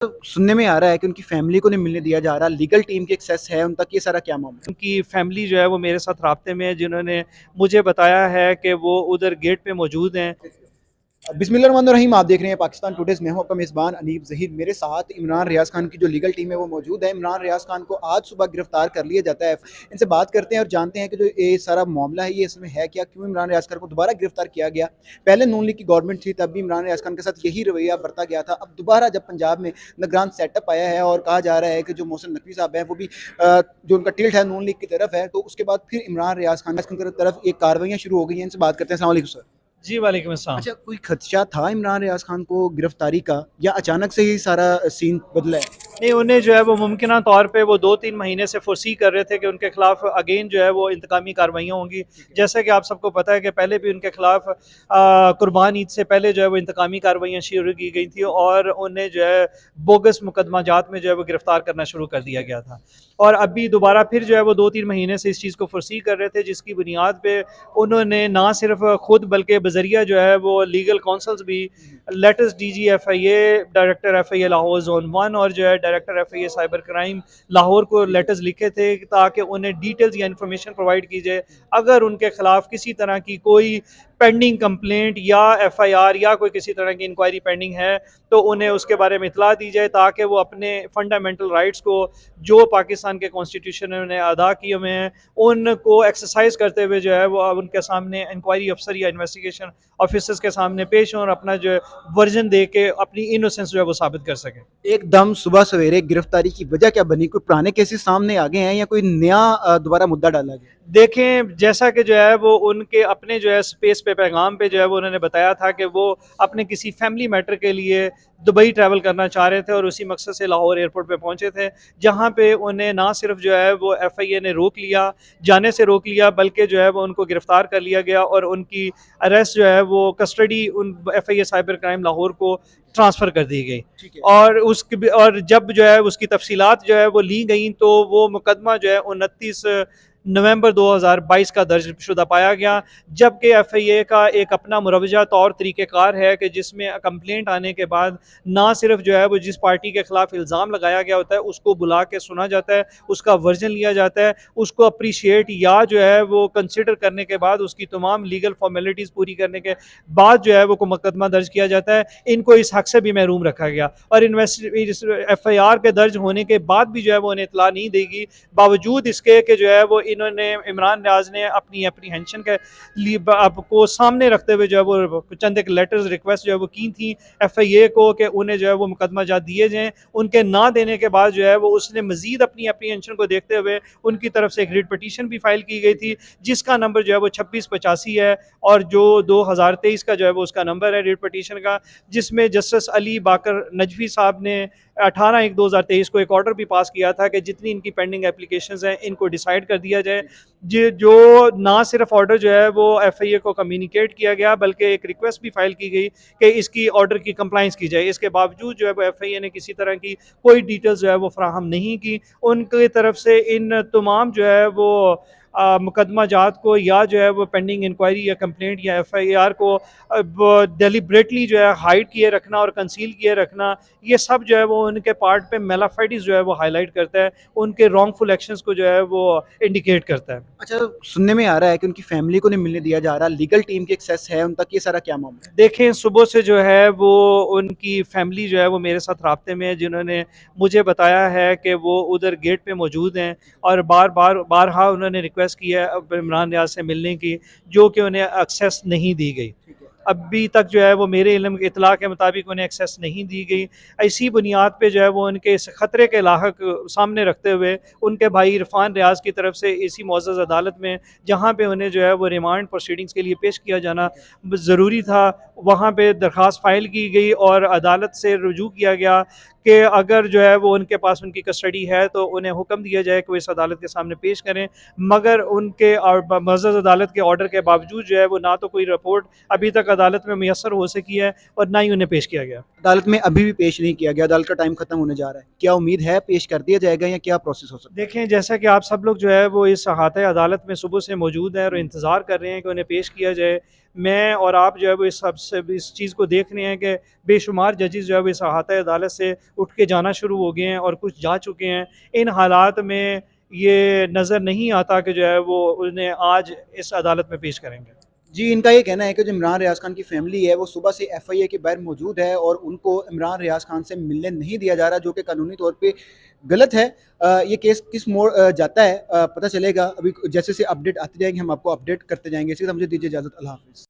सुनने में आ रहा है कि उनकी फैमिली को नहीं मिलने दिया जा रहा, लीगल टीम की एक्सेस है उन तक, ये सारा क्या मामला है? उनकी फैमिली जो है वो मेरे साथ राब्ते में है, जिन्होंने मुझे बताया है कि वो उधर गेट पे मौजूद हैं। बिस्मिल्लाहिर्रहमानिर्रहीम। आप देख रहे हैं पाकिस्तान टुडेज़। मैं हूं आपका मेज़बान अनीब ज़हीर। मेरे साथ इमरान रियाज़ खान की जो लीगल टीम है वो मौजूद है। इमरान रियाज़ खान को आज सुबह गिरफ्तार कर लिया जाता है। इनसे बात करते हैं और जानते हैं कि जो ये सारा मामला है ये इसमें है क्या, क्यों इमरान रियाज़ खान को दोबारा गिरफ्तार किया गया। पहले नून लीग की गवर्नमेंट थी, तब भी इमरान रियाज़ खान के साथ यही रवैया बरता गया था। अब दोबारा जब पंजाब में निगरान सेटअप आया है और कहा जा रहा है कि जो मोहसिन नकवी साहब हैं वो भी जो उनका टिल्ट है नून लीग की तरफ है, तो उसके बाद फिर इमरान रियाज़ खान की तरफ एक कार्रवाइयाँ शुरू हो गई हैं। इनसे बात करते हैं। अस्सलाम वालेकुम सर। जी, वालेकुम अस्सलाम। अच्छा, कोई खदशा था इमरान रियाज़ खान को गिरफ्तारी का, या अचानक से ही सारा सीन बदला है? नहीं, उन्हें जो है वो मुमकिना तौर पे वो 2-3 महीने से फ़ोर्सी कर रहे थे कि उनके खिलाफ अगेन जो है वो इंतकामी कार्रवाइयाँ होंगी। जैसा कि आप सबको पता है कि पहले भी उनके खिलाफ कुर्बान ईद से पहले जो है वो इंतकामी कार्रवाइयाँ शुरू की गई थी और उन्हें जो है बोगस मुकदमाजात में जो है वो गिरफ्तार करना शुरू कर दिया गया था। और अभी दोबारा फिर जो है वो 2-3 महीने से इस चीज़ को फ़ोर्सी कर रहे थे, जिसकी बुनियाद पे उन्होंने ना सिर्फ खुद बल्कि बज़रिया जो है वो लीगल काउंसल्स भी latest DG FIA, director FIA Lahore zone 1 और जो है director FIA cyber crime Lahore को लेटर्स लिखे थे ताकि उन्हें डिटेल्स या इन्फॉर्मेशन प्रोवाइड की जाए अगर उनके खिलाफ किसी तरह की कोई पेंडिंग कंप्लेंट या एफआईआर या कोई किसी तरह की इंक्वायरी पेंडिंग है, तो उन्हें उसके बारे में इतला दी जाए ताकि वो अपने फंडामेंटल राइट्स को जो पाकिस्तान के कॉन्स्टिट्यूशन ने अदा किए हुए हैं उनको एक्सरसाइज करते हुए जो है वो अब उनके सामने इंक्वायरी अफसर या इन्वेस्टिगेशन ऑफिसर्स के सामने पेश हों और अपना जो है वर्जन दे के अपनी इनोसेंस जो है वो साबित कर सकें। एकदम सुबह सवेरे गिरफ्तारी की वजह क्या बनी? कोई पुराने केसेस सामने आ गए हैं या कोई नया दोबारा मुद्दा डाला गया? देखें, जैसा कि जो है वो उनके अपने जो है स्पेस पे पैगाम पे जो है वो उन्होंने बताया था कि वो अपने किसी फैमिली मैटर के लिए दुबई ट्रैवल करना चाह रहे थे और उसी मकसद से लाहौर एयरपोर्ट पे पहुंचे थे, जहां पे उन्हें ना सिर्फ जो है वो एफआईए ने रोक लिया, जाने से रोक लिया, बल्कि जो है वो उनको गिरफ्तार कर लिया गया और उनकी अरेस्ट जो है वो कस्टडी उन एफआईए साइबर क्राइम लाहौर को ट्रांसफ़र कर दी गई। ठीक है। और जब जो है उसकी तफसीलात जो है वो ली गई तो वो मुकदमा जो है 29 नवंबर 2022 का दर्ज शुदा पाया गया, जबकि एफआईए का एक अपना मुरवजा तौर तरीक़ेकार है कि जिसमें कंप्लेंट आने के बाद ना सिर्फ जो है वो जिस पार्टी के खिलाफ इल्ज़ाम लगाया गया होता है उसको बुला के सुना जाता है, उसका वर्जन लिया जाता है, उसको अप्रिशिएट या जो है वो कंसिडर करने के बाद उसकी तमाम लीगल फॉर्मेलिटीज़ पूरी करने के बाद जो है वो मुकदमा दर्ज किया जाता है। इनको इस हक से भी महरूम रखा गया और एफआईआर के दर्ज होने के बाद भी जो है वो उन्हें इतला नहीं देगी, बावजूद इसके कि जो है वो इन्होंने इमरान रियाज ने अपनी अप्रीहेंशन के लिए आपको सामने रखते हुए जो है वो चंद एक लेटर्स रिक्वेस्ट जो है वो की थी एफआईए को कि उन्हें जो है वो मुकदमा जात दिए जाएँ। उनके ना देने के बाद जो है वो उसने मजीद अपनी अप्रीहेंशन को देखते हुए उनकी तरफ से एक रिट पटिशन भी फाइल की गई थी, जिसका नंबर जो है वो 2685 है और जो 2023 का जो है वो उसका नंबर है रिट पटिशन का, जिसमें जस्टिस अली बाकर नजफी साहब ने 18/1/2023 को एक ऑर्डर भी पास किया था कि जितनी इनकी पेंडिंग एप्लीकेशंस हैं इनको डिसाइड कर दिया जाए। जो ना सिर्फ ऑर्डर जो है वो एफआईए को कम्युनिकेट किया गया, बल्कि एक रिक्वेस्ट भी फाइल की गई कि इसकी ऑर्डर की कंप्लाइंस की जाए। इसके बावजूद जो है वो एफआईए ने किसी तरह की कोई डिटेल्स जो है वो फ्राहम नहीं की। उनकी तरफ से इन तमाम जो है वो मुकदमा जात को या जो है वो पेंडिंग इंक्वायरी या कंप्लेंट या एफआईआर को डेलिब्रेटली जो है हाइड किए रखना और कंसील किए रखना, ये सब जो है वो उनके पार्ट पे मेलाफाइटिस जो है वो हाईलाइट करता है, उनके रॉन्गफुल एक्शंस को जो है वो इंडिकेट करता है। अच्छा, सुनने में आ रहा है कि उनकी फैमिली को नहीं मिलने दिया जा रहा, लीगल टीम की एक्सेस है उन तक, ये सारा क्या मामला है? देखें, सुबह से जो है वो उनकी फैमिली जो है वो मेरे साथ राब्ते में है, जिन्होंने मुझे बताया है कि वो उधर गेट पे मौजूद हैं और बारहा उन्होंने रिक्वेस्ट की है इमरान रियाज से मिलने की, जो कि उन्हें एक्सेस नहीं दी गई। ठीक है। अभी तक जो है वो मेरे इल्म के इत्तला के मुताबिक उन्हें एक्सेस नहीं दी गई। इसी बुनियाद पे जो है वो उनके इस ख़तरे के लाहक सामने रखते हुए उनके भाई इरफान रियाज की तरफ से इसी मुअज़्ज़ज़ अदालत में, जहाँ पे उन्हें जो है वो रिमांड प्रोसीडिंग्स के लिए पेश किया जाना ज़रूरी था, वहाँ पे दरख्वास्त फ़ाइल की गई और अदालत से रुजू किया गया कि अगर जो है वो उनके पास उनकी कस्टडी है तो उन्हें हुक्म दिया जाए कि वो इस अदालत के सामने पेश करें। मगर उनके और मुअज़्ज़ज़ अदालत के ऑर्डर के बावजूद जो है वो ना तो कोई रिपोर्ट अभी तक अदालत में मुयस्सर हो सकी है और ना ही उन्हें पेश किया गया। अदालत में अभी भी पेश नहीं किया गया, अदालत का टाइम खत्म होने जा रहा है, क्या उम्मीद है पेश कर दिया जाएगा या क्या प्रोसेस हो सकता देखें, जैसा कि आप सब लोग जो है वो इस अहाते अदालत में सुबह से मौजूद हैं और इंतज़ार कर रहे हैं कि उन्हें पेश किया जाए। मैं और आप जो है वो इस चीज़ को देख रहे हैं कि बेशुमार जजेस जो है वो इस अहाते अदालत से उठ के जाना शुरू हो गए हैं और कुछ जा चुके हैं। इन हालात में ये नज़र नहीं आता कि जो है वो उन्हें आज इस अदालत में पेश करेंगे। जी, इनका ये कहना है कि जो इमरान रियाज़ खान की फ़ैमिली है, वो सुबह से एफआईए के बाहर मौजूद है और उनको इमरान रियाज़ खान से मिलने नहीं दिया जा रहा, जो कि कानूनी तौर पे गलत है। ये केस किस मोड़ जाता है, पता चलेगा। अभी जैसे-जैसे अपडेट आती जाएँगी, हम आपको अपडेट करते जाएँगे। इसी के साथ मुझे दीजिए इजाज़त। अल्लाह हाफ़िज़।